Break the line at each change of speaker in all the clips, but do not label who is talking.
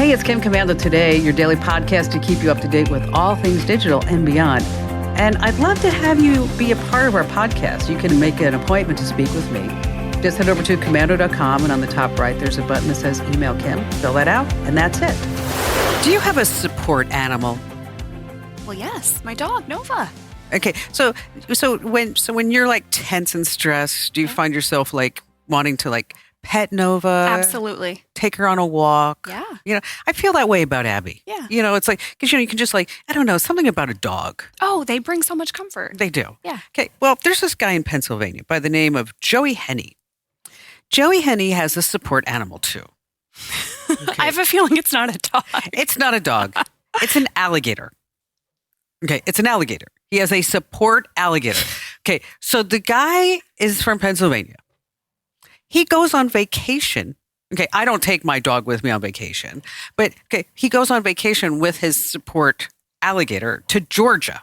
Hey, it's Kim Commando Today, your daily podcast to keep you up to date with all things digital and beyond. And I'd love to have you be a part of our podcast. You can make an appointment to speak with me. Just head over to commando.com, and on the top right, there's a button that says Email Kim. Fill that out, and that's it. Do you have a support animal?
Well, yes, my dog, Nova.
Okay, so when you're like tense and stressed, do you find yourself like wanting to like pet Nova?
Absolutely.
Take her on a walk?
Yeah.
You know, I feel that way about Abby.
Yeah.
You know, it's like, because you can just like, I don't know, something about a dog.
Oh, they bring so much comfort.
They do.
Yeah.
Okay, well, there's this guy in Pennsylvania by the name of Joey Henney. Joey Henney has a support animal too. Okay.
I have a feeling it's not a dog.
It's not a dog. It's an alligator. Okay, it's an alligator. He has a support alligator. Okay, so the guy is from Pennsylvania. He goes on vacation. Okay, I don't take my dog with me on vacation, but okay, he goes on vacation with his support alligator to Georgia.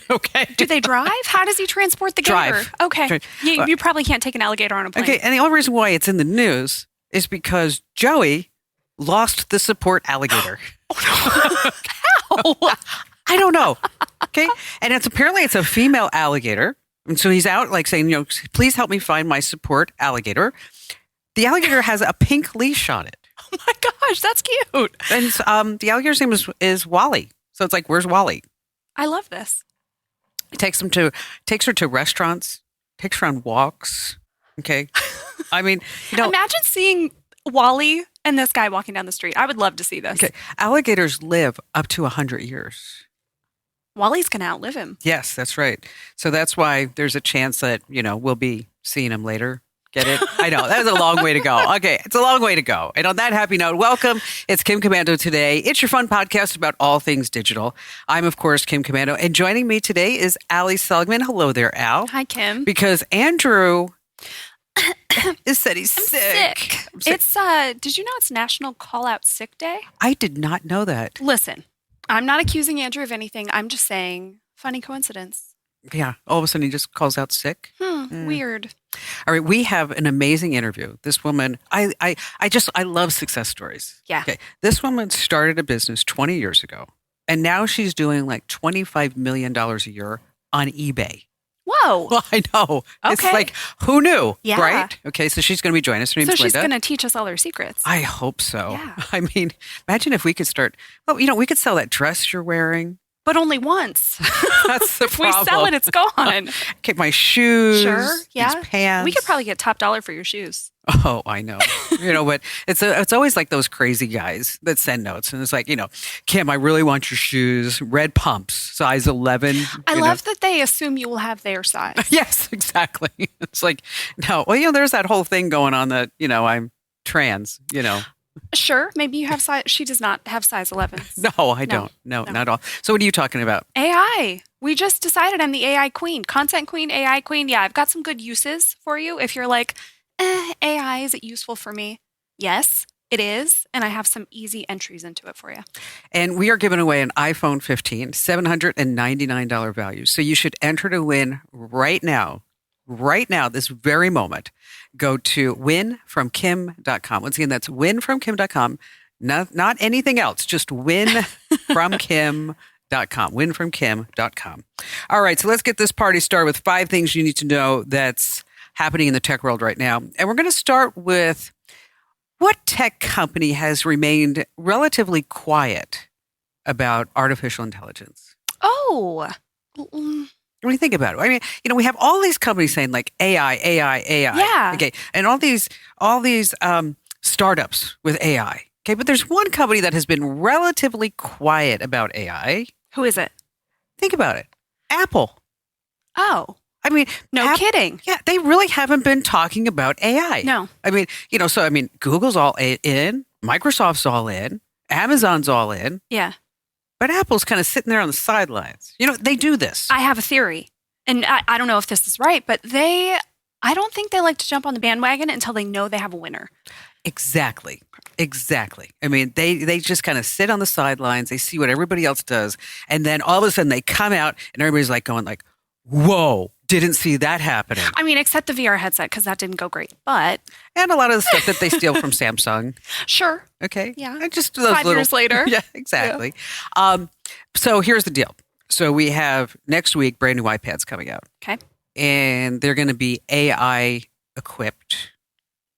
Okay.
Do they drive? How does he transport the gator?
Drive.
Okay.
Drive.
You probably can't take an alligator on a plane.
Okay, and the only reason why it's in the news is because Joey lost the support alligator.
How?
I don't know. Okay. And apparently it's a female alligator. And so he's out like saying, you know, please help me find my support alligator. The alligator has a pink leash on it.
Oh my gosh, that's cute.
And the alligator's name is Wally. So it's like, where's Wally?
I love this.
He takes her to restaurants, takes her on walks. Okay. I mean, you know,
Imagine seeing Wally and this guy walking down the street. I would love to see this.
okay, alligators live up to 100 years.
Wally's going to outlive him.
Yes, that's right. So that's why there's a chance that, you know, we'll be seeing him later. Get it? I know. That was a long way to go. Okay. It's a long way to go. And on that happy note, welcome. It's Kim Commando Today. It's your fun podcast about all things digital. I'm, of course, Kim Commando. And joining me today is Allie Seligman. Hello there, Al.
Hi, Kim.
Because Andrew said he's
I'm
sick.
It's, did you know it's National Call Out Sick Day?
I did not know that.
Listen, I'm not accusing Andrew of anything. I'm just saying, funny coincidence.
Yeah. All of a sudden he just calls out sick.
Weird.
All right, we have an amazing interview. This woman, I love success stories.
Yeah.
Okay. This woman started a business 20 years ago, and now she's doing like $25 million a year on eBay.
Whoa.
Well, I know. It's
Okay.
like, who knew?
Yeah.
Right? Okay, so she's going to be joining us. Her name's
So she's
Linda.
going to teach us all her secrets.
I hope so.
Yeah.
I mean, imagine if we could start, well, you know, we could sell that dress you're wearing.
But only once.
That's the
If we
problem.
sell it, it's gone.
Okay, my shoes.
Sure. Yeah.
These pants.
We could probably get top dollar for your shoes.
Oh, I know. You know, but it's always like those crazy guys that send notes. And it's like, you know, Kim, I really want your shoes, red pumps, size 11.
I
you
love
know.
that they assume you will have their size.
Yes, exactly. It's like, no, well, you know, there's that whole thing going on that, you know, I'm trans, you know.
Sure. Maybe you have size. She does not have size 11s.
No, I don't. No, not at all. So what are you talking about?
AI. We just decided I'm the AI queen. Content queen, AI queen. Yeah, I've got some good uses for you. If you're like, AI, is it useful for me? Yes, it is. And I have some easy entries into it for you.
And we are giving away an iPhone 15, $799 value. So you should enter to win right now, this very moment. Go to winfromkim.com. Once again, that's winfromkim.com. Not anything else, just winfromkim.com. Winfromkim.com. All right, so let's get this party started with 5 things you need to know that's happening in the tech world right now. And we're going to start with what tech company has remained relatively quiet about artificial intelligence?
Oh.
When you think about it, I mean, you know, we have all these companies saying like AI.
Yeah.
Okay. And all these startups with AI. Okay. But there's one company that has been relatively quiet about AI.
Who is it?
Think about it. Apple.
Oh.
I mean,
No kidding.
Yeah. They really haven't been talking about AI.
No.
I mean, you know, so I mean, Google's all in, Microsoft's all in, Amazon's all in.
Yeah.
But Apple's kind of sitting there on the sidelines. You know, they do this.
I have a theory. And I don't know if this is right, but I don't think they like to jump on the bandwagon until they know they have a winner.
Exactly. I mean, they just kind of sit on the sidelines. They see what everybody else does. And then all of a sudden they come out and everybody's like going like, whoa, Didn't see that happening.
I mean, except the VR headset, because that didn't go great. But
And a lot of the stuff that they steal from Samsung.
sure.
Okay.
Yeah.
And just those
5 years later.
Yeah, exactly. So here's the deal. So we have next week brand new iPads coming out.
Okay.
And they're going to be AI equipped,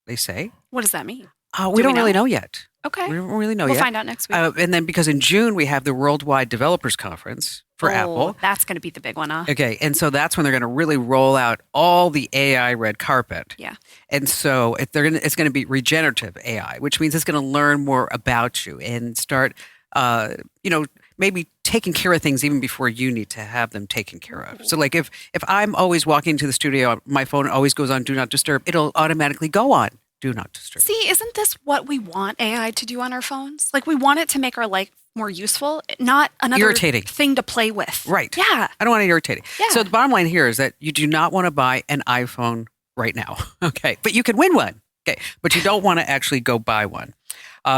they say.
What does that mean?
We don't really know yet.
Okay.
We don't really know
We'll
yet.
find out next week.
And then because in June we have the Worldwide Developers Conference for Apple.
That's going to be the big one, huh?
Okay. And so that's when they're going to really roll out all the AI red carpet.
Yeah.
And so it's going to be regenerative AI, which means it's going to learn more about you and start, maybe taking care of things even before you need to have them taken care of. So like if I'm always walking to the studio, my phone always goes on Do Not Disturb, it'll automatically go on Do Not Disturb.
See, isn't this what we want AI to do on our phones? Like we want it to make our life more useful, not another
Irritating
thing to play with.
Right.
Yeah.
I don't want it irritating.
Yeah.
So the bottom line here is that you do not want to buy an iPhone right now. Okay. But you can win one. Okay. But you don't want to actually go buy one.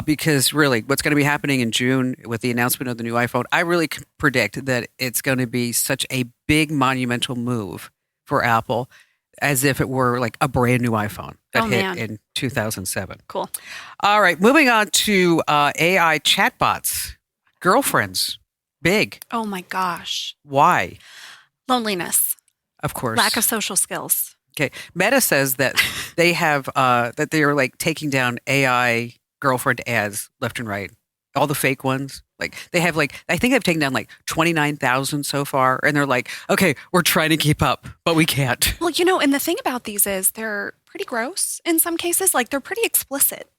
Because really, what's going to be happening in June with the announcement of the new iPhone, I really can predict that it's going to be such a big monumental move for Apple as if it were like a brand new iPhone that hit in 2007.
Cool.
All right. Moving on to AI chatbots. Girlfriends. Big.
Oh my gosh.
Why?
Loneliness.
Of course.
Lack of social skills.
Okay. Meta says that they have that they are like taking down AI girlfriend ads left and right. All the fake ones. Like they have I think they've taken down 29,000 so far. And they're like, okay, we're trying to keep up, but we can't.
Well, and the thing about these is they're pretty gross in some cases. Like they're pretty explicit.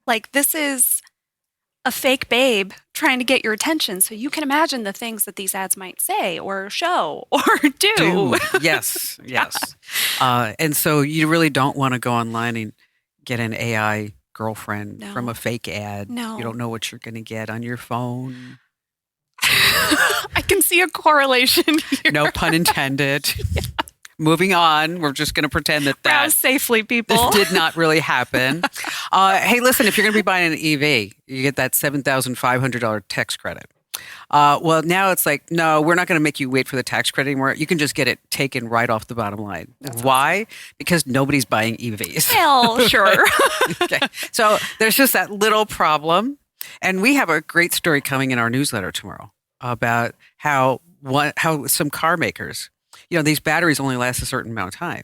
Like this is a fake babe trying to get your attention. So you can imagine the things that these ads might say or show or do.
Yes. Yes. And so you really don't want to go online and get an AI girlfriend from a fake ad.
No.
You don't know what you're going to get on your phone.
I can see a correlation here.
No pun intended. Yeah. Moving on. We're just going to pretend that
Browse safely, people.
Did not really happen. Hey, listen, if you're going to be buying an EV, you get that $7,500 tax credit. Well, now it's like, no, we're not going to make you wait for the tax credit anymore. You can just get it taken right off the bottom line.
That's
Why? Because nobody's buying EVs.
Well, sure.
Okay. So there's just that little problem. And we have a great story coming in our newsletter tomorrow about how some car makers, these batteries only last a certain amount of time.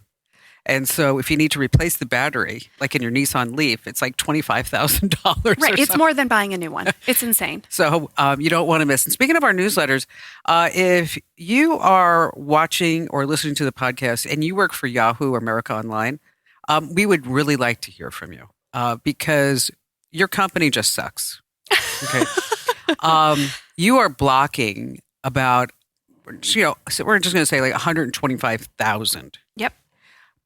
And so if you need to replace the battery, like in your Nissan Leaf, it's like $25,000.
Right. It's more than buying a new one. It's insane.
So you don't want to miss. And speaking of our newsletters, if you are watching or listening to the podcast and you work for Yahoo or America Online, we would really like to hear from you because your company just sucks. Okay. You are blocking about, so we're just going to say 125,000.
Yep.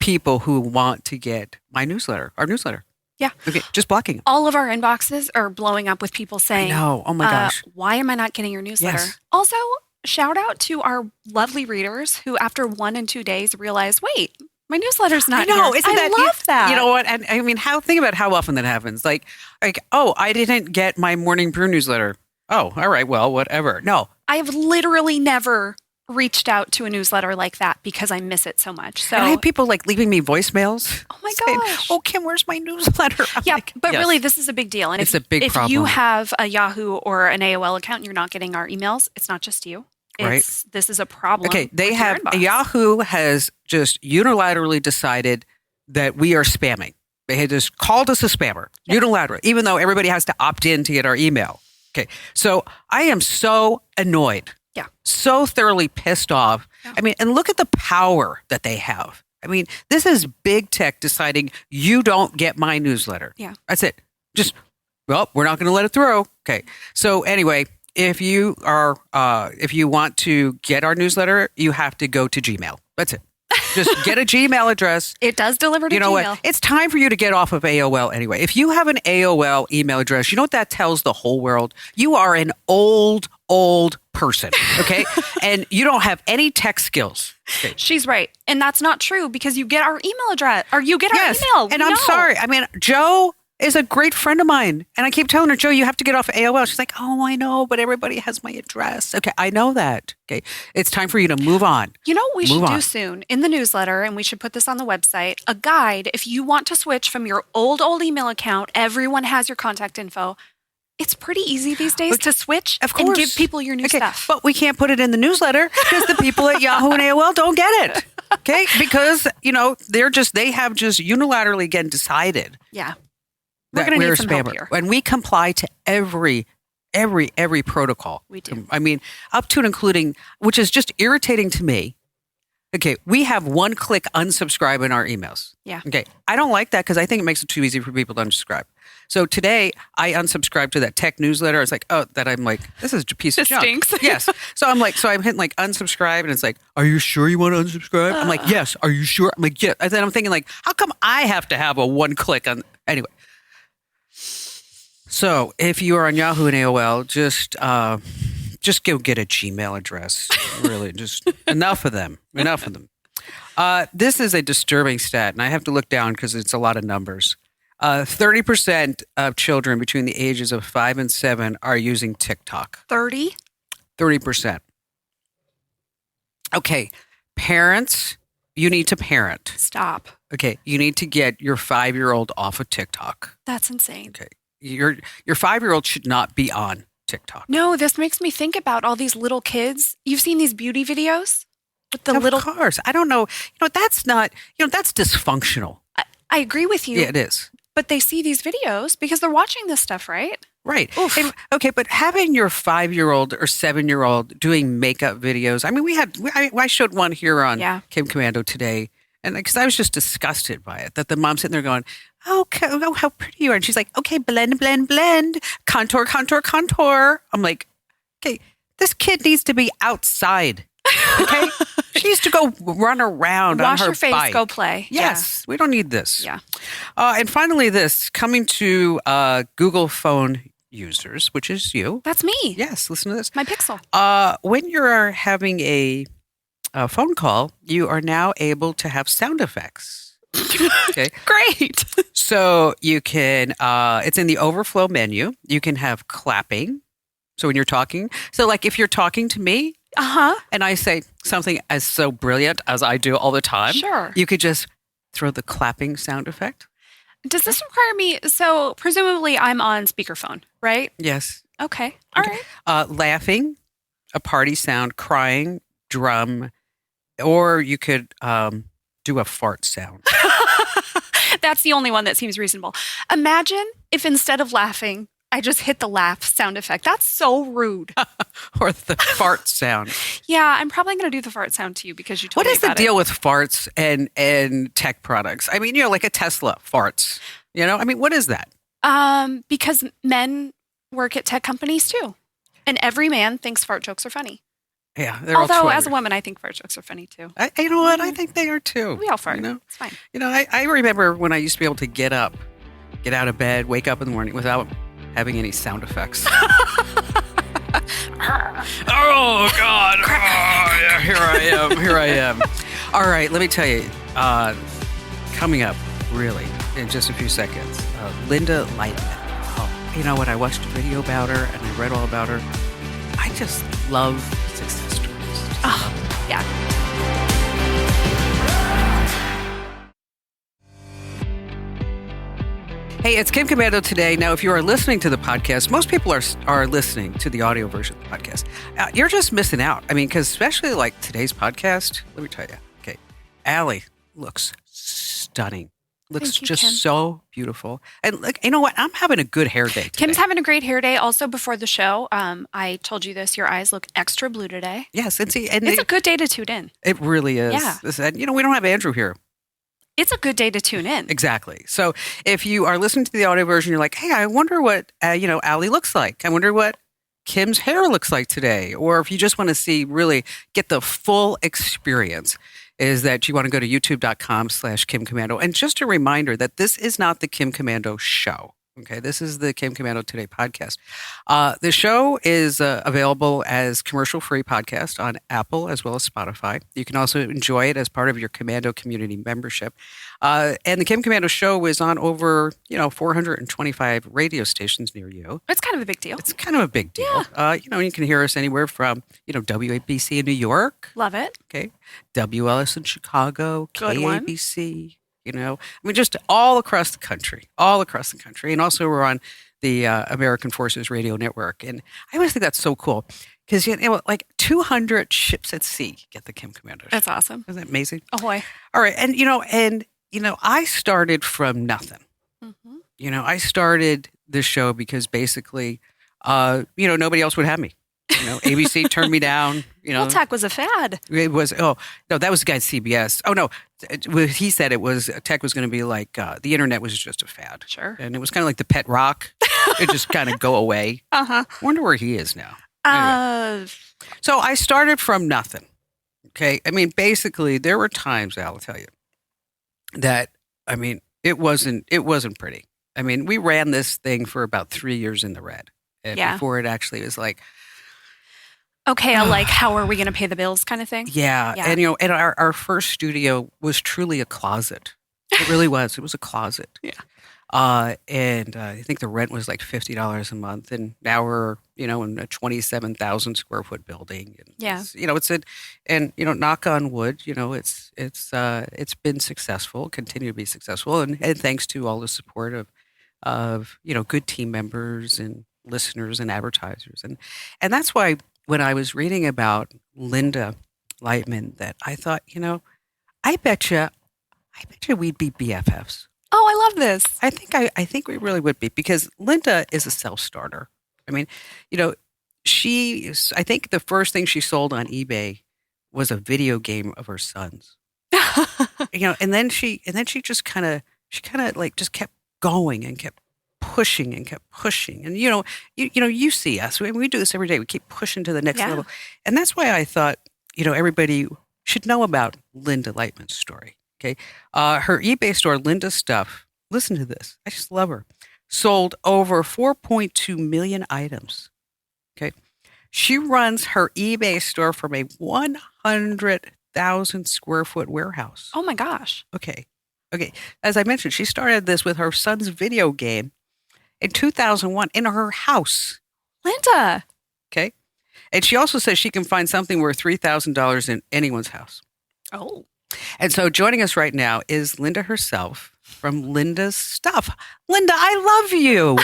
People who want to get our newsletter.
Yeah.
Okay, just blocking them.
All of our inboxes are blowing up with people saying,
no, oh my gosh.
Why am I not getting your newsletter?
Yes.
Also, shout out to our lovely readers who after 1 and 2 days realized, wait, my newsletter's not
I know,
here.
isn't that
I love that.
You know what? And I mean, think about how often that happens. Like, oh, I didn't get my Morning Brew newsletter. Oh, all right, well, whatever. No.
I have literally never reached out to a newsletter like that because I miss it so much. So
and I have people leaving me voicemails.
Oh my
saying,
gosh.
oh, Kim, where's my newsletter? I'm
but
yes.
really this is a big deal. And
it's a big problem.
If you have a Yahoo or an AOL account and you're not getting our emails, it's not just you. This is a problem.
Okay, Yahoo has just unilaterally decided that we are spamming. They had just called us a spammer unilaterally, even though everybody has to opt in to get our email. Okay, so I am so annoyed.
Yeah.
So thoroughly pissed off. Yeah. I mean, and look at the power that they have. I mean, this is big tech deciding you don't get my newsletter.
Yeah.
That's it. We're not going to let it through. Okay. So anyway, if you want to get our newsletter, you have to go to Gmail. That's it. Just get a Gmail address.
It does deliver to
you know
Gmail.
What? It's time for you to get off of AOL anyway. If you have an AOL email address, you know what that tells the whole world? You are an old person, okay? And you don't have any tech skills. Okay.
She's right. And that's not true because you get our email address or you get our email.
And I'm sorry. I mean, Joe is a great friend of mine. And I keep telling her, Joe, you have to get off AOL. She's like, oh, I know, but everybody has my address. Okay, I know that. Okay, it's time for you to move on.
You know what we should
Move
do
on.
soon in the newsletter, and we should put this on the website, a guide if you want to switch from your old email account. Everyone has your contact info. It's pretty easy these days to switch
Of
and
course.
give people your new stuff.
But we can't put it in the newsletter because the people at Yahoo and AOL don't get it. Okay, because they have just unilaterally again decided
Yeah. We're
that
going to
we're
need some help
spammer,
here.
and we comply to every protocol.
We do.
I mean, up to and including, which is just irritating to me. Okay, we have one-click unsubscribe in our emails.
Yeah.
Okay, I don't like that because I think it makes it too easy for people to unsubscribe. So today, I unsubscribed to that tech newsletter. It's like, I'm like, this is a piece of
This
junk.
stinks.
Yes. So I'm hitting like unsubscribe, and it's like, are you sure you want to unsubscribe? I'm like, yes. Are you sure? I'm like, yeah. And then I'm thinking like, how come I have to have a one-click on? Anyway. So if you are on Yahoo and AOL, just go get a Gmail address. Really, just enough of them. Enough of them. This is a disturbing stat, and I have to look down because it's a lot of numbers. 30% of children between the ages of 5 and 7 are using TikTok.
30?
30%. Okay, parents, you need to parent.
Stop.
Okay, you need to get your 5-year-old off of TikTok.
That's insane.
Okay, your 5-year-old should not be on TikTok.
No, this makes me think about all these little kids. You've seen these beauty videos with the
Of
little.
course. I don't know. That's not, that's dysfunctional.
I agree with you.
Yeah, it is.
But they see these videos because they're watching this stuff, right?
Right.
Oof.
Okay, but having your 5-year-old or 7-year-old doing makeup videos, I mean, I showed one here on Kim Commando today, and because I was just disgusted by it, that the mom's sitting there going, oh, how pretty you are. And she's like, okay, blend, blend, blend, contour, contour, contour. I'm like, okay, this kid needs to be outside. Okay? She needs to go run around
Wash
on her
your face,
bike.
go play.
Yes, we don't need this.
Yeah.
And finally, this coming to Google phone users, which is you.
That's me.
Yes, listen to this.
My Pixel.
When you're having a phone call, you are now able to have sound effects. Okay.
Great.
So you can, it's in the overflow menu. You can have clapping. So when you're talking, so like if you're talking to me, and I say something as so brilliant as I do all the time,
Sure.
you could just throw the clapping sound effect.
Does this require me? So presumably I'm on speakerphone, right?
Yes.
Okay. All right.
Laughing, a party sound, crying, drum, or you could do a fart sound.
That's the only one that seems reasonable. Imagine if instead of laughing, I just hit the laugh sound effect. That's so rude.
Or the fart sound.
Yeah, I'm probably going to do the fart sound to you because you told
What
me
is the
about
deal with farts and tech products? I mean, like a Tesla farts. I mean, what is that?
Because men work at tech companies too. And every man thinks fart jokes are funny.
Yeah. They're
Although
all
as a woman, I think fart jokes are funny too.
you know what? I think they are too.
We all fart. It's fine.
I remember when I used to be able to get out of bed, wake up in the morning without having any sound effects. Oh, God. Oh, yeah, here I am. All right, let me tell you, coming up, really, in just a few seconds, Linda Lightman. Oh, you know what? I watched a video about her, and I read all about her. I just love success stories.
Yeah.
Hey, it's Kim Commando today. Now, if you are listening to the podcast, most people are listening to the audio version of the podcast. You're just missing out. I mean, because especially like today's podcast, let me tell you. Okay, Allie looks stunning. Looks
Thank you,
just
Kim.
so beautiful. And look, you know what? I'm having a good hair day today.
Kim's having a great hair day. Also, before the show, I told you this. Your eyes look extra blue today.
Yes, and
It's a good day to tune in.
it really is.
Yeah.
And, we don't have Andrew here.
It's a good day to tune in.
Exactly. So if you are listening to the audio version, you're like, hey, I wonder what, Allie looks like. I wonder what Kim's hair looks like today. Or if you just want to really get the full experience, is that you want to go to youtube.com/Kim Commando. And just a reminder that this is not the Kim Commando show. Okay, this is the Kim Commando Today podcast. The show is available as commercial-free podcast on Apple as well as Spotify. You can also enjoy it as part of your Commando community membership. And the Kim Commando show is on over 425 radio stations near you.
It's kind of a big deal.
It's kind of a big deal. You can hear us anywhere from WABC in New York.
Love it.
Okay, WLS in Chicago,
Good one.
KABC. Just all across the country, And also we're on the American Forces Radio Network. And I always think that's so cool because, like 200 ships at sea get the Kim Commando show.
That's awesome.
Isn't that amazing?
Ahoy.
All right. And, I started from nothing.
Mm-hmm.
I started this show because basically, nobody else would have me. ABC turned me down.
Well, tech was a fad.
It was. Oh no, that was the guy at CBS. Oh no, he said it was tech was going to be like the internet was just a fad.
Sure.
And it was kind of like the pet rock. It just kind of go away. I wonder where he is now. Anyway. So I started from nothing. Okay, basically there were times, I'll tell you, that it wasn't pretty. We ran this thing for about 3 years in the red, and before it actually was like.
Okay, how are we going to pay the bills kind of thing?
Yeah. And, and our first studio was truly a closet. It really was. It was a closet.
Yeah.
And I think the rent was like $50 a month. And now we're, in a 27,000 square foot building. And knock on wood, it's been successful, continue to be successful. And thanks to all the support of good team members and listeners and advertisers. And that's why when I was reading about Linda Lightman, that I thought, I bet you we'd be BFFs.
Oh, I love this.
I think we really would be because Linda is a self-starter. I think the first thing she sold on eBay was a video game of her son's. And then she just kind of like just kept going and kept pushing and kept pushing. And, you see us. We do this every day. We keep pushing to the next level. And that's why I thought, everybody should know about Linda Lightman's story. Okay. Her eBay store, Linda Stuff, listen to this. I just love her. Sold over 4.2 million items. Okay. She runs her eBay store from a 100,000 square foot warehouse.
Oh my gosh.
Okay. As I mentioned, she started this with her son's video game in 2001 in her house.
Linda.
Okay. And she also says she can find something worth $3,000 in anyone's house.
Oh.
And so joining us right now is Linda herself from Linda's Stuff. Linda, I love you.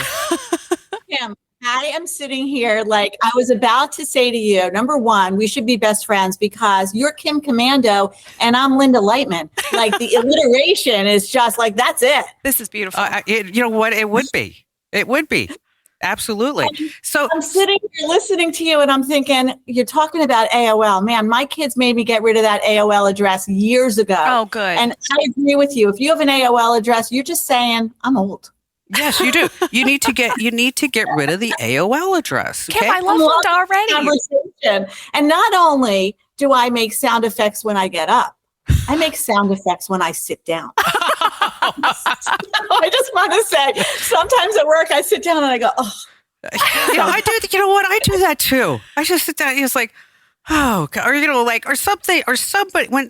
Kim, I am sitting here like I was about to say to you, number one, we should be best friends because you're Kim Commando and I'm Linda Lightman. Like the alliteration is just like, that's it.
This is beautiful.
You know what? It would be. It would be. Absolutely. So
I'm sitting here listening to you and I'm thinking, you're talking about AOL. Man, my kids made me get rid of that AOL address years ago.
Oh, good.
And I agree with you. If you have an AOL address, you're just saying, I'm old.
Yes, you do. You need to get rid of the AOL address. Okay?
Kim, I love Linda already.
Conversation. And not only do I make sound effects when I get up, I make sound effects when I sit down. I just want to say, sometimes at work I sit down and I go, oh.
I do. You know what? I do that too. I just sit down. It's like, oh, God. Or something, or somebody when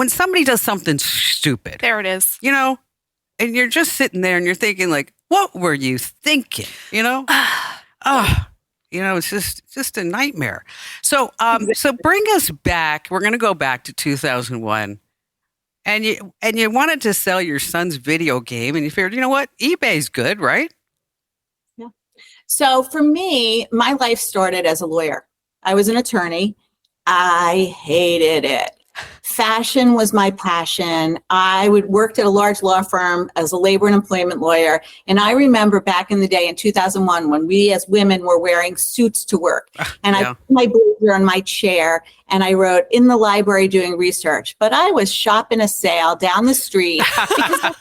somebody does something stupid.
There it is.
And you're just sitting there and you're thinking like, what were you thinking? It's just a nightmare. So, so bring us back. We're going to go back to 2001. And you wanted to sell your son's video game, and you figured, you know what, eBay's good, right?
Yeah. So for me, my life started as a lawyer. I was an attorney. I hated it. Fashion was my passion. I worked at a large law firm as a labor and employment lawyer. And I remember back in the day in 2001 when we as women were wearing suits to work. And I put my blazer on my chair and I wrote in the library doing research. But I was shopping a sale down the street because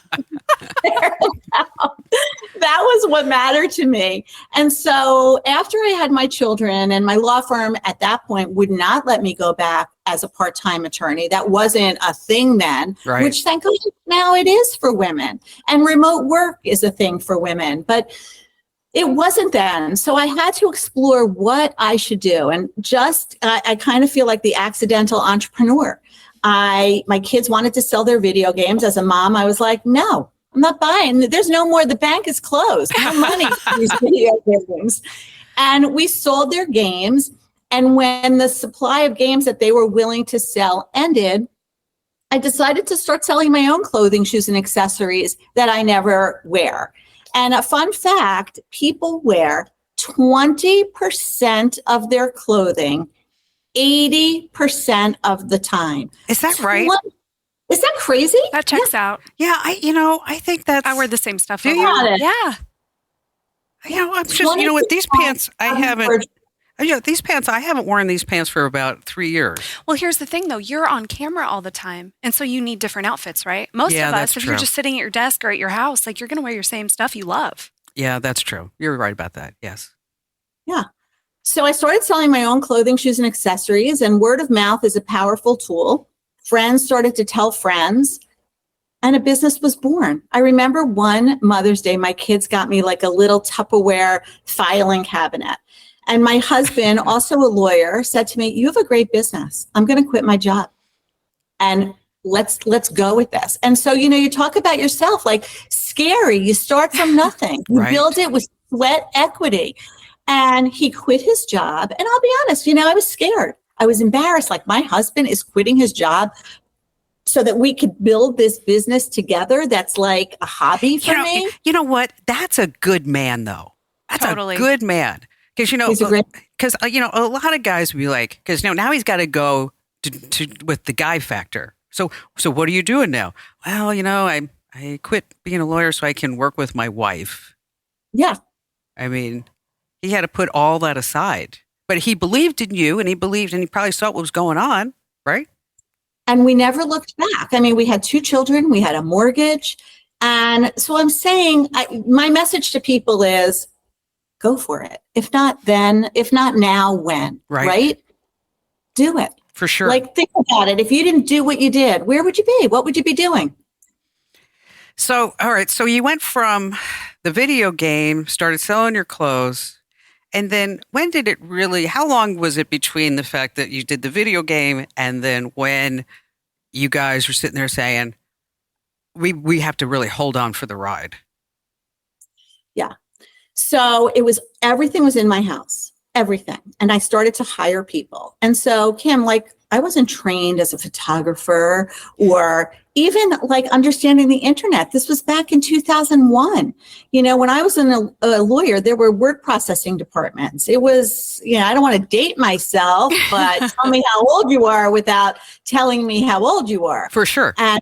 that was what mattered to me. And so after I had my children, and my law firm at that point would not let me go back as a part-time attorney. That wasn't a thing then,
Right.
which thank God now it is for women. And remote work is a thing for women. But it wasn't then. So I had to explore what I should do. And I kind of feel like the accidental entrepreneur. My kids wanted to sell their video games. As a mom, I was like, no, I'm not buying. There's no more. The bank is closed. No money for these video games. And we sold their games. And when the supply of games that they were willing to sell ended, I decided to start selling my own clothing, shoes, and accessories that I never wear. And a fun fact, people wear 20% of their clothing 80% of the time.
Is that right?
Is that crazy?
That checks out.
Yeah, I think that's.
I wear the same stuff.
Do
over
you?
and- Yeah.
I'm just, with these pants, I haven't. These pants, I haven't worn these pants for about 3 years.
Well, here's the thing, though. You're on camera all the time. And so you need different outfits, right? Most
Yeah,
of
that's
us, if
true.
you're just sitting at your desk or at your house, like you're going to wear your same stuff you love.
Yeah, that's true. You're right about that. Yes.
Yeah. So I started selling my own clothing, shoes, and accessories, and word of mouth is a powerful tool. Friends started to tell friends, and a business was born. I remember one Mother's Day, my kids got me like a little Tupperware filing cabinet. And my husband, also a lawyer, said to me, you have a great business. I'm going to quit my job. And let's go with this. And so, you talk about yourself like scary. You start from nothing. You
Right.
build it with sweat equity. And he quit his job. And I'll be honest, I was scared. I was embarrassed. Like, my husband is quitting his job so that we could build this business together. That's like a hobby for me.
You know what? That's a good man, though. That's
Totally.
a good man. Because,
He's a great-
a lot of guys would be like, because now he's got to go to with the guy factor. So what are you doing now? Well, I quit being a lawyer so I can work with my wife.
Yeah.
I mean, he had to put all that aside. But he believed in you, and he probably saw what was going on, right?
And we never looked back. I mean, we had 2 children, we had a mortgage. And so I'm saying, my message to people is go for it. If not then, if not now, when? Right? Do it.
For sure.
Like, think about it. If you didn't do what you did, where would you be? What would you be doing?
So, all right. So you went from the video game, started selling your clothes. And then how long was it between the fact that you did the video game and then when you guys were sitting there saying, we have to really hold on for the ride?
Yeah. So everything was in my house, everything. And I started to hire people. And so, Kim, I wasn't trained as a photographer or even understanding the internet. This was back in 2001. When I was a lawyer, there were word processing departments. It was, I don't want to date myself, but tell me how old you are without telling me how old you are.
For sure.
And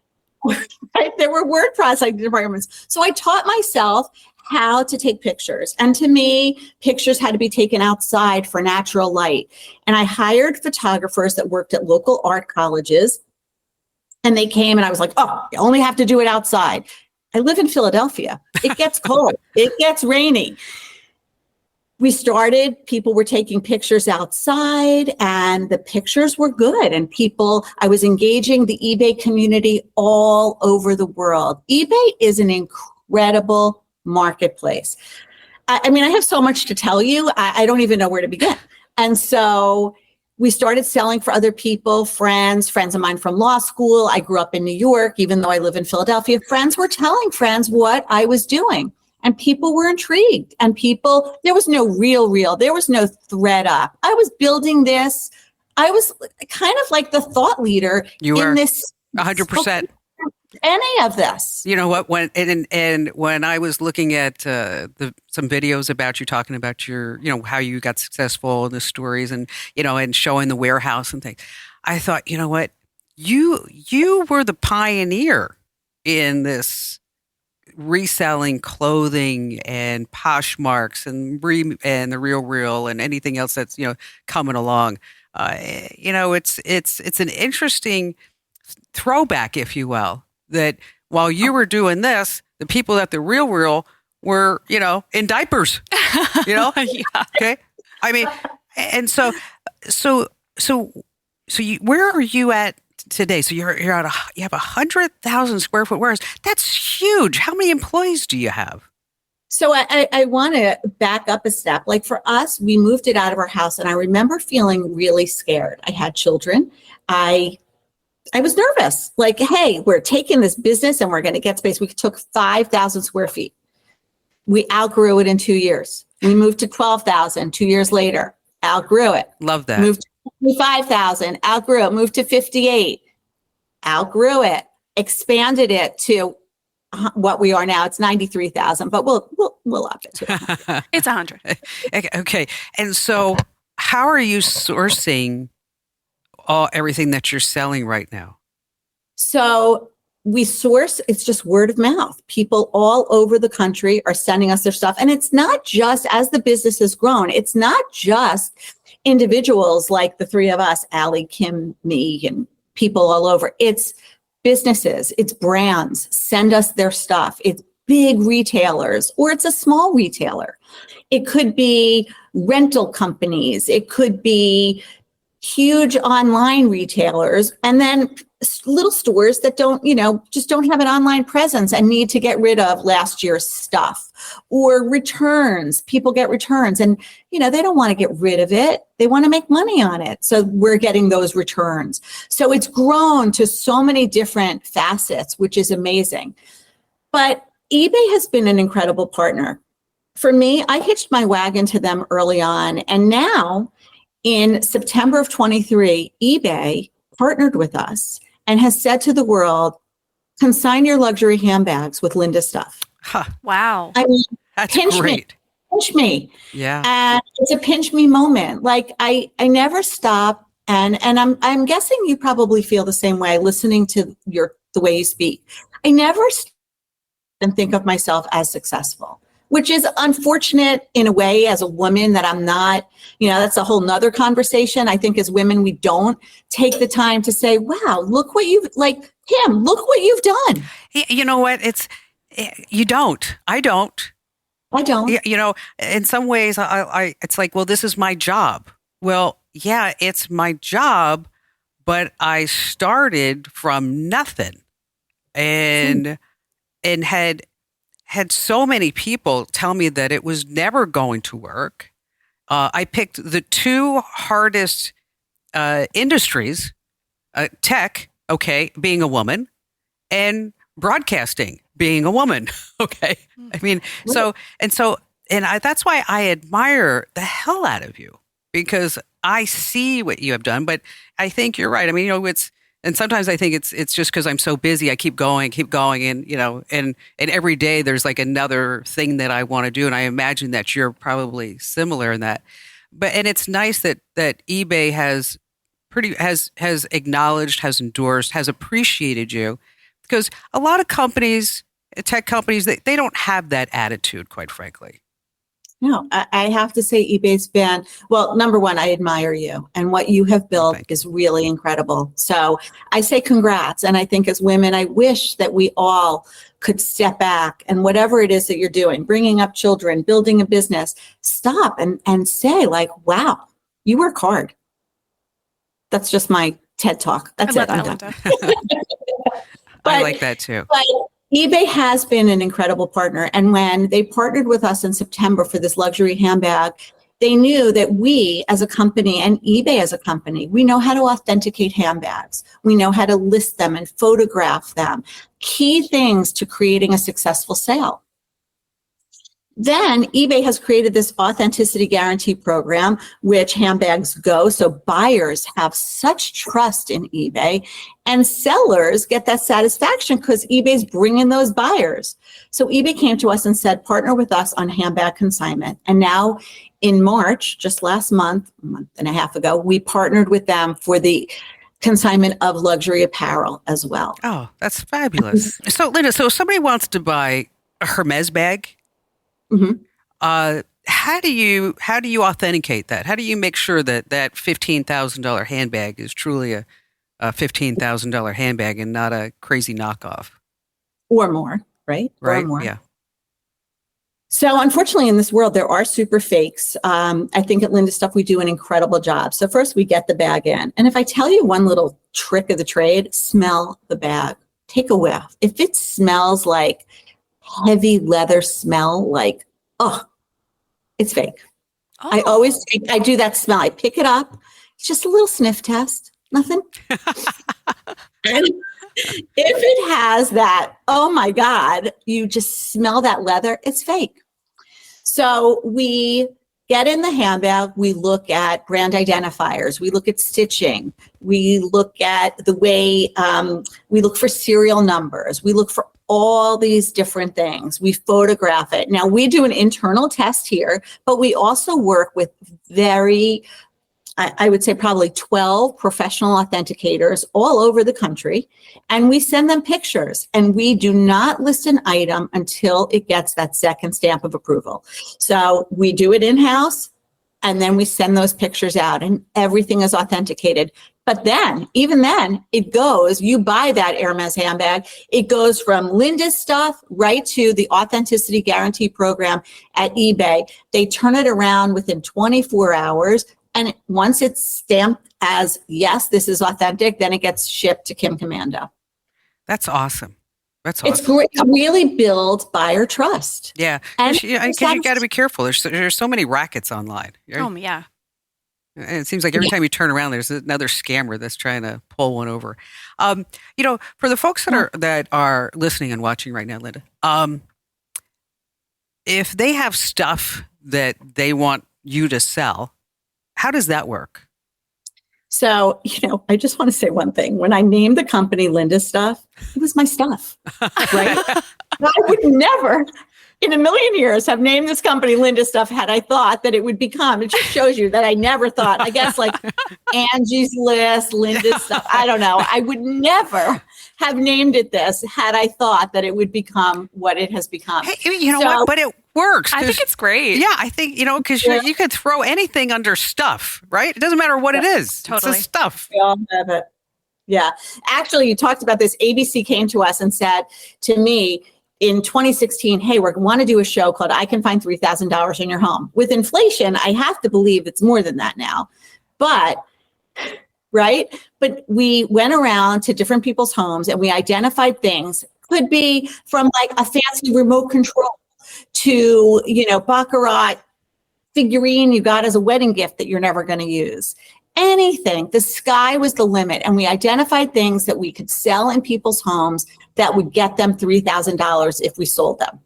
there were word processing departments. So I taught myself how to take pictures. And to me, pictures had to be taken outside for natural light. And I hired photographers that worked at local art colleges. And they came and I was like, oh, you only have to do it outside. I live in Philadelphia. It gets cold. It gets rainy. People were taking pictures outside and the pictures were good. And I was engaging the eBay community all over the world. eBay is an incredible marketplace. I mean, I have so much to tell you. I don't even know where to begin. And so we started selling for other people, friends of mine from law school. I grew up in New York, even though I live in Philadelphia. Friends were telling friends what I was doing. And people were intrigued. And there was no real, there was no ThreadUp. I was building this. I was kind of like the thought leader in this.
100%.
Any of this.
You know what? When I was looking at some videos about you talking about your, how you got successful and the stories and, and showing the warehouse and things, I thought, you know what? You were the pioneer in this reselling clothing and Poshmarks and the Real and anything else that's, coming along. It's an interesting throwback, if you will, that while you were doing this, the people at the Real were, in diapers,
Yeah.
Okay. I mean, and so where are you at today? So you have 100,000 square foot warehouse. That's huge. How many employees do you have?
So I want to back up a step. Like for us, we moved it out of our house, and I remember feeling really scared. I had children. I was nervous. Like, hey, we're taking this business and we're going to get space. We took 5,000 square feet. We outgrew it in 2 years. We moved to 12,000 2 years later. Outgrew it.
Love that.
Moved to 5,000. Outgrew it. Moved to 58. Outgrew it. Expanded it to what we are now. It's 93,000, but we'll up it to 100.
It's 100.
Okay. And so how are you sourcing everything that you're selling right now?
So we source, it's just word of mouth. People all over the country are sending us their stuff. And it's not just, as the business has grown, it's not just individuals like the three of us, Allie, Kim, me, and people all over. It's businesses, it's brands send us their stuff. It's big retailers, or it's a small retailer. It could be rental companies. It could be huge online retailers, and then little stores that just don't have an online presence and need to get rid of last year's stuff, or returns. People get returns and, they don't want to get rid of it. They want to make money on it. So we're getting those returns. So it's grown to so many different facets, which is amazing. But eBay has been an incredible partner. For me, I hitched my wagon to them early on. And now in September of 23, eBay partnered with us and has said to the world, consign your luxury handbags with Linda stuff.
Huh.
Wow.
I mean,
That's
pinch
great.
Pinch me.
Yeah.
And it's a pinch me moment. Like I never stop. And I'm guessing you probably feel the same way listening to the way you speak. I never stop and think of myself as successful, which is unfortunate in a way as a woman that I'm not, that's a whole nother conversation. I think as women, we don't take the time to say, wow, look what Kim, look what you've done.
You know what? You don't. I don't.
I don't.
In some ways, it's like, well, this is my job. Well, yeah, it's my job, but I started from nothing and had so many people tell me that it was never going to work. I picked the two hardest industries, tech, okay, being a woman, and broadcasting, being a woman. Okay. I mean, that's why I admire the hell out of you, because I see what you have done, but I think you're right. I mean, and sometimes I think it's just because I'm so busy, I keep going, and every day there's like another thing that I want to do. And I imagine that you're probably similar in that, and it's nice that eBay has acknowledged, has endorsed, has appreciated you, because a lot of companies, tech companies, they don't have that attitude, quite frankly.
No, I have to say eBay's been, well, number one, I admire you, and what you have built is really incredible. So I say congrats. And I think as women, I wish that we all could step back and whatever it is that you're doing, bringing up children, building a business, stop and say like, wow, you work hard. That's just my TED talk. That's it. I'm done.
I like that too.
But eBay has been an incredible partner. And when they partnered with us in September for this luxury handbag, they knew that we as a company and eBay as a company, we know how to authenticate handbags. We know how to list them and photograph them. Key things to creating a successful sale. Then eBay has created this authenticity guarantee program, which handbags go. So buyers have such trust in eBay, and sellers get that satisfaction because eBay's bringing those buyers. So eBay came to us and said, partner with us on handbag consignment. And now in March, just last month, a month and a half ago, we partnered with them for the consignment of luxury apparel as well.
Oh, that's fabulous. So Linda, so if somebody wants to buy a Hermes bag,
Mm-hmm.
How do you authenticate that? How do you make sure that $15,000 handbag is truly a $15,000 handbag and not a crazy knockoff?
Or more, right?
Right.
Or more.
Yeah.
So unfortunately, in this world, there are super fakes. I think at Linda Stuff, we do an incredible job. So first, we get the bag in. And if I tell you one little trick of the trade, smell the bag. Take a whiff. If it smells like heavy leather smell, like, oh, it's fake.
Oh.
I do that smell. I pick it up. It's just a little sniff test. Nothing. And if it has that, oh my God, you just smell that leather, it's fake. So we get in the handbag, we look at brand identifiers, we look at stitching, we look at the way, we look for serial numbers, we look for all these different things. We photograph it. Now we do an internal test here, but we also work with I would say probably 12 professional authenticators all over the country. And we send them pictures, and we do not list an item until it gets that second stamp of approval. So we do it in-house, and then we send those pictures out, and everything is authenticated. But then, even then, it goes, you buy that Hermes handbag, it goes from Linda's Stuff right to the Authenticity Guarantee Program at eBay. They turn it around within 24 hours. And once it's stamped as, yes, this is authentic, then it gets shipped to Kim Commando.
That's awesome. That's awesome.
It's great. It really builds buyer trust.
Yeah.
And
Because you got to be careful. There's so many rackets online. Right?
Oh, yeah.
And it seems like every time you turn around, there's another scammer that's trying to pull one over. For the folks that are listening and watching right now, Linda, if they have stuff that they want you to sell, how does that work?
So, I just want to say one thing. When I named the company Linda Stuff, it was my stuff, right? I would never in a million years have named this company Linda Stuff had I thought that it would become. It just shows you that I never thought, I guess, like Angie's List, Linda Stuff. I don't know. I would never have named it this had I thought that it would become what it has become.
Hey, you know what? But it works.
I think it's great.
Yeah, I think, because you could throw anything under stuff, right? It doesn't matter what it is.
Totally.
It's the stuff.
We all have it. Yeah. Actually, you talked about this. ABC came to us and said to me in 2016, hey, we want to do a show called I Can Find $3,000 in Your Home. With inflation, I have to believe it's more than that now. But we went around to different people's homes and we identified things. Could be from like a fancy remote control to, baccarat figurine you got as a wedding gift that you're never going to use. Anything. The sky was the limit. And we identified things that we could sell in people's homes that would get them $3,000 if we sold them.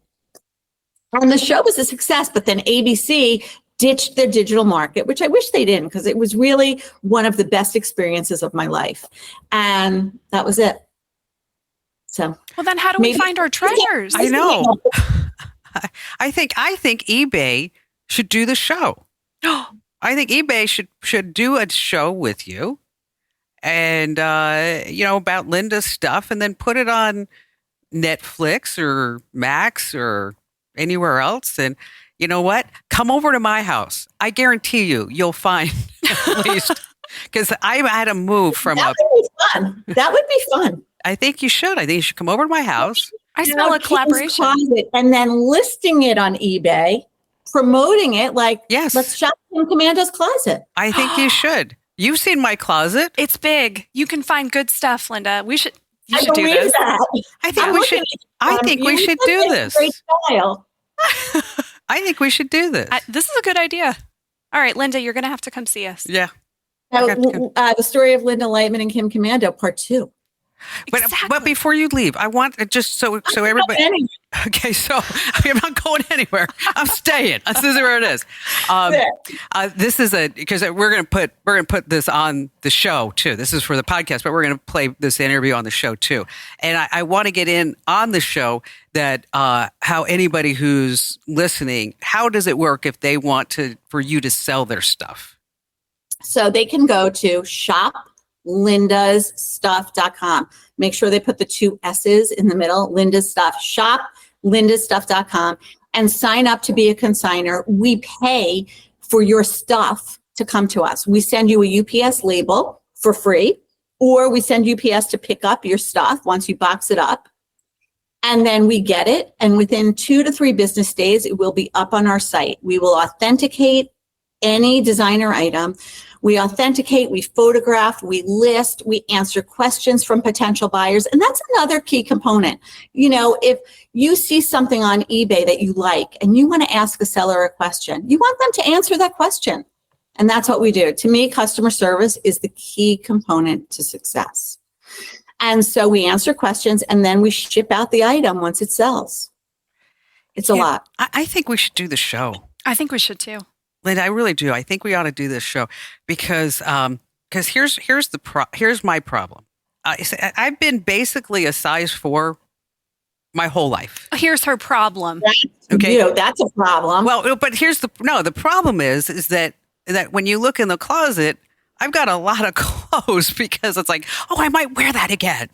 And the show was a success, but then ABC ditched their digital market, which I wish they didn't, because it was really one of the best experiences of my life. And that was it. So,
well, then how do we find our treasures?
I know. I think eBay should do the show. I think eBay should do a show with you and, about Linda's stuff, and then put it on Netflix or Max or anywhere else. And you know what? Come over to my house. I guarantee you'll find at least, because I had to move from
That would be fun. That would be fun.
I think you should. I think you should come over to my house.
I smell a collaboration.
And then listing it on eBay, promoting it like,
yes,
let's shop in Commando's closet.
I think you should. You've seen my closet.
It's big. You can find good stuff, Linda. You should do this.
I think we should do this.
Great style.
I think we should do this.
This is a good idea. All right, Linda, you're going to have to come see us.
Yeah.
The story of Linda Lightman and Kim Commando, part 2.
But before you leave, I want just so everybody. Okay, so I'm not going anywhere. I'm staying. This is where it is. This is because we're gonna put this on the show too. This is for the podcast, but we're gonna play this interview on the show too. And I want to get in on the show that how anybody who's listening, how does it work if they want for you to sell their stuff?
So they can go to shoplindasstuff.com. Make sure they put the 2 S's in the middle, Linda's Stuff, shoplindasstuff.com, and sign up to be a consignor. We pay for your stuff to come to us. We send you a UPS label for free, or we send UPS to pick up your stuff once you box it up. And then we get it. And within 2 to 3 business days, it will be up on our site. We will authenticate any designer item. We authenticate, we photograph, we list, we answer questions from potential buyers. And that's another key component. You know, if you see something on eBay that you like and you want to ask a seller a question, you want them to answer that question. And that's what we do. To me, customer service is the key component to success. And so we answer questions and then we ship out the item once it sells. It's a lot.
I think we should do the show.
I think we should too.
Linda, I really do. I think we ought to do this show because here's my problem. I've been basically a size 4 my whole life.
Here's her problem.
Okay, that's a problem.
Well, but the problem is that when you look in the closet, I've got a lot of clothes because it's like, oh, I might wear that again.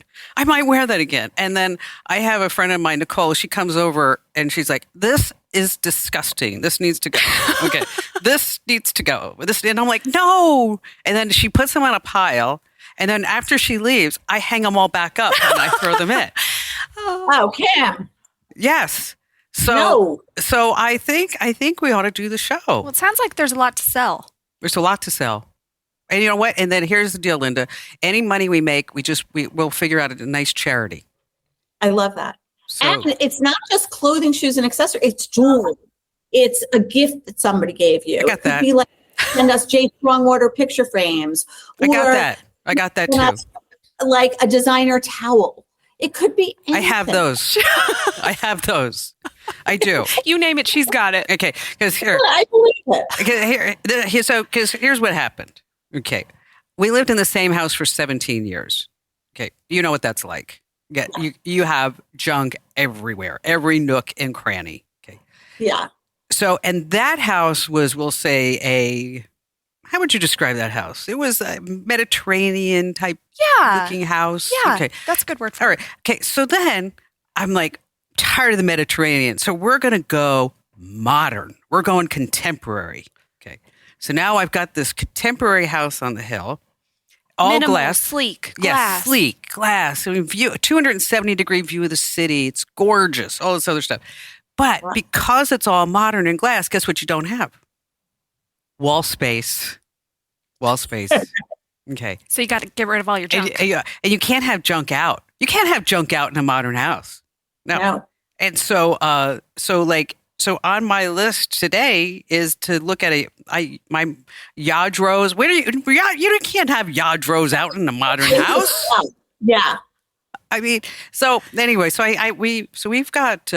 And then I have a friend of mine, Nicole, she comes over and she's like, this is disgusting. This needs to go. Okay. This needs to go. And I'm like, no. And then she puts them on a pile. And then after she leaves, I hang them all back up and I throw them in.
Oh, Cam.
Yes. So I think we ought to do the show.
Well, it sounds like there's a lot to sell.
There's a lot to sell. And you know what? And then here's the deal, Linda. Any money we make, we'll figure out a nice charity.
I love that.
So,
and it's not just clothing, shoes, and accessories. It's jewelry. It's a gift that somebody gave you.
I got that.
It could be like send us J. Strongwater picture frames.
I got that too.
Like a designer towel. It could be anything.
I have those. I do.
You name it, she's got it.
Okay, because here.
I believe it.
Because here's what happened. Okay. We lived in the same house for 17 years. Okay. You know what that's like. You have junk everywhere, every nook and cranny. Okay.
Yeah.
So, and that house was, we'll say, how would you describe that house? It was a Mediterranean type looking house.
Yeah.
Okay.
That's a good word for
All right. Okay. So then I'm like, tired of the Mediterranean. So we're going to go modern. We're going contemporary. Okay. So now I've got this contemporary house on the hill, all
minimal,
glass.
sleek, glass.
Yes, sleek, glass. I mean, view, a 270-degree view of the city. It's gorgeous, all this other stuff. But because it's all modern and glass, guess what you don't have? Wall space. Okay.
So you got to get rid of all your junk.
And you can't have junk out. You can't have junk out in a modern house. No. And so on my list today is to look at my Yadros. You can't have Yadros out in a modern house.
Yeah.
I mean, so anyway, we've got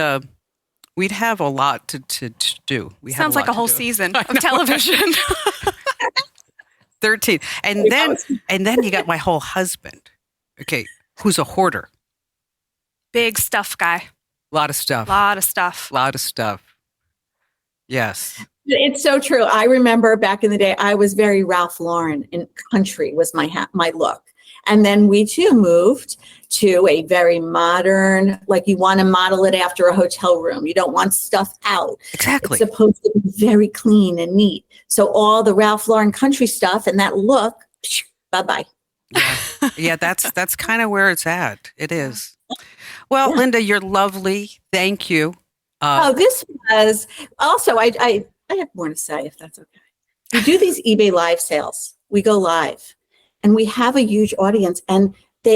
we'd have a lot to do.
Sounds like a whole season of television.
13. And then you got my whole husband. Okay, who's a hoarder.
Big stuff guy.
A lot of stuff. Yes.
It's so true. I remember back in the day, I was very Ralph Lauren in country was my look. And then we too moved to a very modern, like you want to model it after a hotel room. You don't want stuff out.
Exactly.
It's supposed to be very clean and neat. So all the Ralph Lauren country stuff and that look, bye-bye.
Yeah, that's kind of where it's at. It is. Well, Linda, you're lovely. Thank you.
This was also, I have more to say if that's okay. We do these eBay live sales. We go live and we have a huge audience. And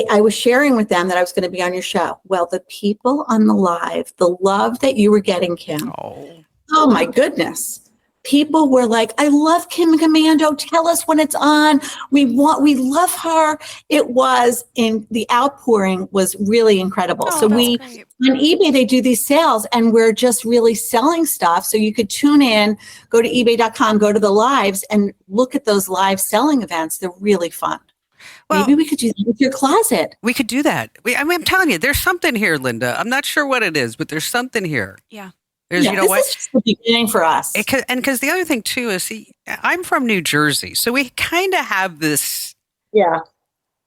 I was sharing with them that I was going to be on your show. Well, the people on the live, the love that you were getting, Kim. Oh my goodness. People were like, I love Kim Commando. Tell us when it's on. We love her. It was the outpouring was really incredible. So
great.
On eBay, they do these sales and we're just really selling stuff. So you could tune in, go to ebay.com, go to the lives and look at those live selling events. They're really fun. Well, maybe we could do that with your closet.
We could do that. I'm telling you, there's something here, Linda. I'm not sure what it is, but there's something here.
Yeah.
You know what?
This is just the beginning for us.
Because the other thing too is, I'm from New Jersey, so we kind of have this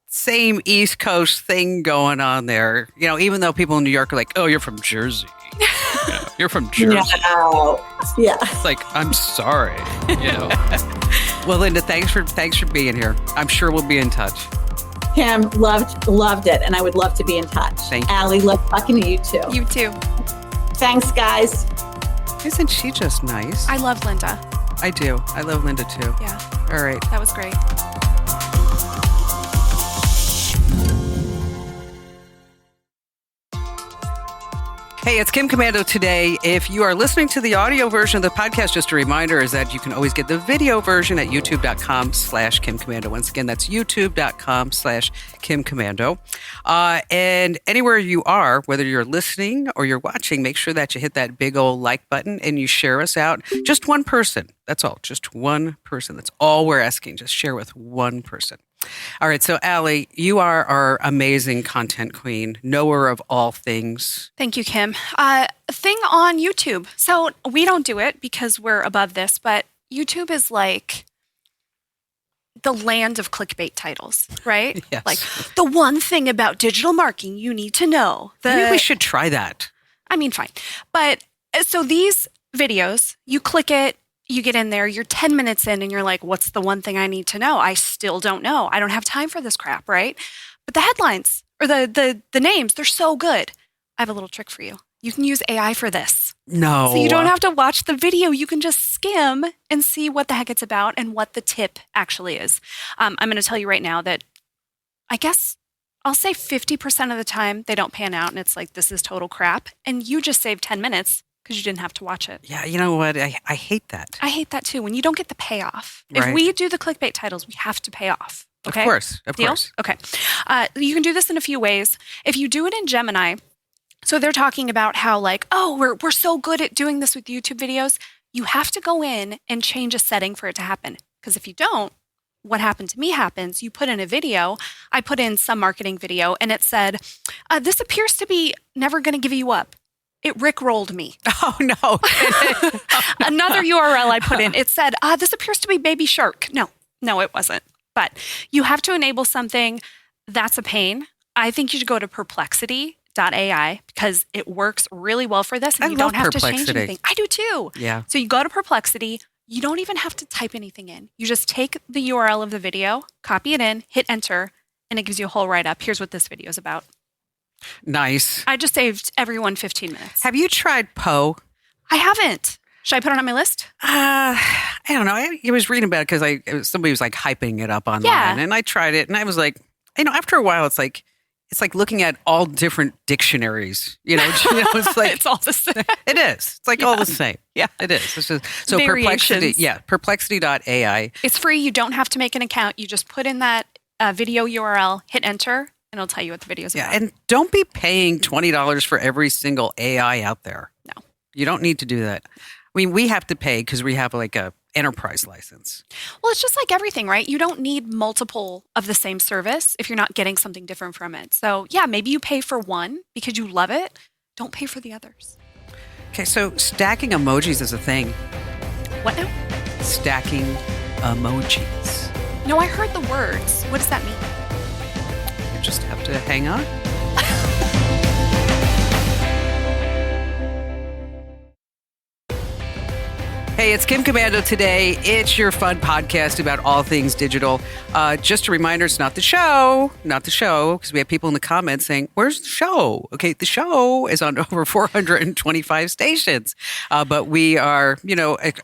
same East Coast thing going on there. You know, even though people in New York are like, "Oh, you're from Jersey. You're from Jersey."
No. Yeah.
It's like, I'm sorry. You know. Well, Linda, thanks for being here. I'm sure we'll be in touch.
Kim, loved it, and I would love to be in touch.
Thank you.
Allie, love talking to you too.
You too.
Thanks, guys.
Isn't she just nice?
I love Linda.
I do. I love Linda too.
Yeah,
All right.
that was great.
Hey, it's Kim Komando today. If you are listening to the audio version of the podcast, just a reminder is that you can always get the video version at youtube.com/Kim Komando. Once again, that's youtube.com/Kim Komando. And anywhere you are, whether you're listening or you're watching, make sure that you hit that big old like button and you share us out. Just one person. That's all. Just one person. That's all we're asking. Just share with one person. All right. So, Allie, you are our amazing content queen, knower of all things.
Thank you, Kim. Thing on YouTube. So we don't do it because we're above this, but YouTube is like the land of clickbait titles, right?
Yes.
Like the one thing about digital marketing you need to know.
Maybe we should try that.
I mean, fine. But so these videos, you click it, you get in there, you're 10 minutes in and you're like, what's the one thing I need to know? I still don't know. I don't have time for this crap, right? But the headlines or the names, they're so good. I have a little trick for you. You can use AI for this.
No.
So you don't have to watch the video. You can just skim and see what the heck it's about and what the tip actually is. I'm going to tell you right now that I guess I'll say 50% of the time they don't pan out and it's like, this is total crap. And you just saved 10 minutes. Because you didn't have to watch it.
Yeah, you know what? I hate that.
I hate that too. When you don't get the payoff.
Right.
If we do the clickbait titles, we have to pay off. Okay?
Of course.
Deal? Okay. You can do this in a few ways. If you do it in Gemini, so they're talking about how like, oh, we're so good at doing this with YouTube videos. You have to go in and change a setting for it to happen. Because if you don't, what happened to me happens. You put in a video. I put in some marketing video and it said, this appears to be never going to give you up. It rickrolled me.
Oh, no.
Another URL I put in, it said, this appears to be Baby Shark. No, it wasn't. But you have to enable something. That's a pain. I think you should go to perplexity.ai because it works really well for this. And you don't have to change anything. I do too.
Yeah.
So you go to Perplexity. You don't even have to type anything in. You just take the URL of the video, copy it in, hit enter, and it gives you a whole write-up. Here's what this video is about.
Nice.
I just saved everyone 15 minutes.
Have you tried Poe?
I haven't. Should I put it on my list?
I don't know. I was reading about it because somebody was like hyping it up online,
Yeah.
and I tried it, and I was like, after a while, it's like looking at all different dictionaries. It's like
It's all the same.
it is. It's like all the same.
Yeah.
It is. It's just, so
Variations.
Perplexity. Yeah, Perplexity.ai.
It's free. You don't have to make an account. You just put in that video URL, hit enter, and it'll tell you what the video is
Yeah,
about.
and don't be paying $20 for every single AI out there.
No.
You don't need to do that. I mean, we have to pay because we have like a enterprise license.
Well, it's just like everything, right? You don't need multiple of the same service if you're not getting something different from it. So yeah, maybe you pay for one because you love it. Don't pay for the others.
Okay, so stacking emojis is a thing.
What now?
Stacking emojis.
No, I heard the words. What does that mean?
You just have to hang on. Hey, it's Kim Komando today. It's your fun podcast about all things digital. Just a reminder, it's not the show, because we have people in the comments saying, where's the show? Okay, the show is on over 425 stations. But we are,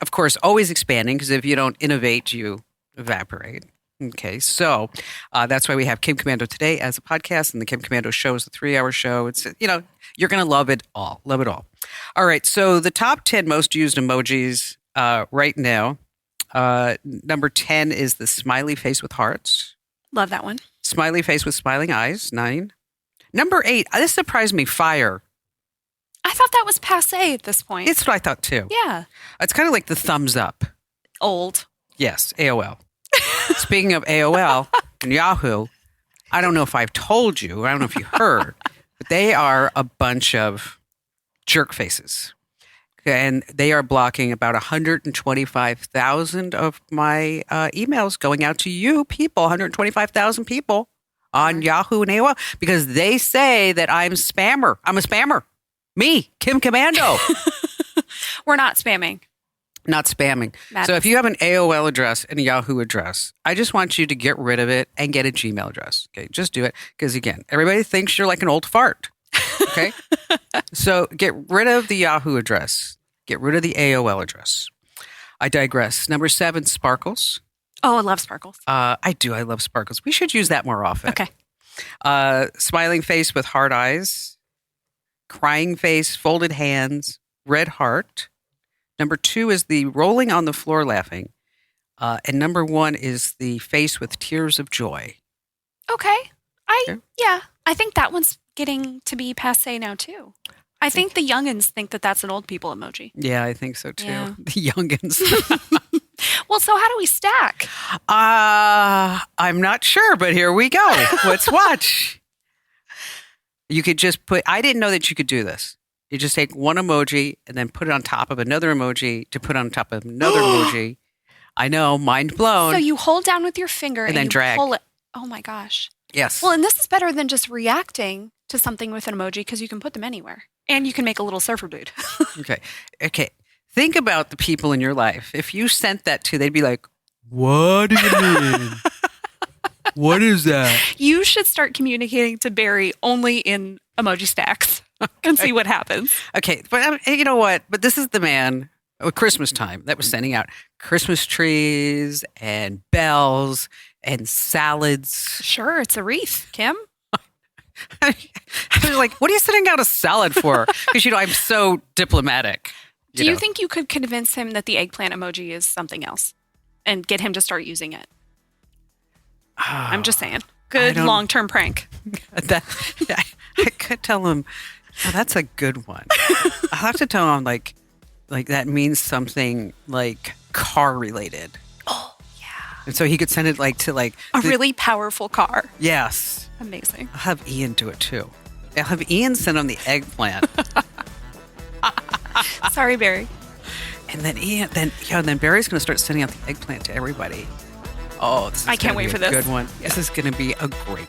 of course, always expanding, because if you don't innovate, you evaporate. Okay, so that's why we have Kim Komando today as a podcast, and the Kim Komando show is a 3-hour show. It's, you're going to love it all. Love it all. All right, so the top 10 most used emojis right now. Number 10 is the smiley face with hearts.
Love that one.
Smiley face with smiling eyes, 9. Number 8, this surprised me, fire.
I thought that was passé at this point.
It's what I thought too.
Yeah.
It's kind of like the thumbs up.
Old.
Yes, AOL. Speaking of AOL and Yahoo, I don't know if I've told you, I don't know if you heard, but they are a bunch of jerk faces. And they are blocking about 125,000 of my emails going out to you people, 125,000 people on Yahoo and AOL, because they say that I'm a spammer. Me, Kim Komando.
We're not spamming.
Not spamming.
Madness.
So if you have an AOL address and a Yahoo address, I just want you to get rid of it and get a Gmail address. Okay, just do it. Because again, everybody thinks you're like an old fart. Okay? So get rid of the Yahoo address. Get rid of the AOL address. I digress. Number 7, sparkles.
Oh, I love sparkles.
I do. I love sparkles. We should use that more often.
Okay.
Smiling face with hard eyes. Crying face, folded hands, red heart. Number 2 is the rolling on the floor laughing. And number 1 is the face with tears of joy.
Okay.
Okay.
Yeah. I think that one's getting to be passe now, too. I think the youngins think that that's an old people emoji.
Yeah, I think so too.
Yeah.
The youngins.
Well, so how do we stack?
I'm not sure, but here we go. Let's watch. You could just put, I didn't know that you could do this. You just take one emoji and then put it on top of another emoji to put on top of another emoji. I know, mind blown.
So you hold down with your finger and
then
you
drag.
pull it. Oh my gosh.
Yes.
Well, and this is better than just reacting to something with an emoji because you can put them anywhere. And you can make a little surfer dude.
Okay. Think about the people in your life. If you sent that to, they'd be like, what do you mean? What is that?
You should start communicating to Barry only in emoji stacks and see what happens.
Okay, but you know what? But this is the man at Christmas time that was sending out Christmas trees and bells and salads.
Sure, it's a wreath, Kim.
I was like, what are you sending out a salad for? Because, I'm so diplomatic.
Do you think you could convince him that the eggplant emoji is something else and get him to start using it? I'm just saying. Good long-term prank.
I could tell him, oh, that's a good one. I'll have to tell him, like that means something like car related.
Oh, yeah.
And so he could send it to
a really powerful car.
Yes.
Amazing.
I'll have Ian do it too. I'll have Ian send him the eggplant.
Sorry, Barry.
And then Barry's going to start sending out the eggplant to everybody. Oh, this is
I can't wait for this.
Good one.
Yeah.
This is going to be a great one.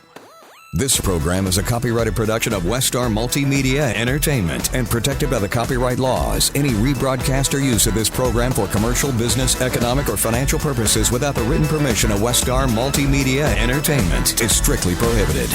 This program is a copyrighted production of Westar Multimedia Entertainment and protected by the copyright laws. Any rebroadcast or use of this program for commercial, business, economic, or financial purposes without the written permission of Westar Multimedia Entertainment is strictly prohibited.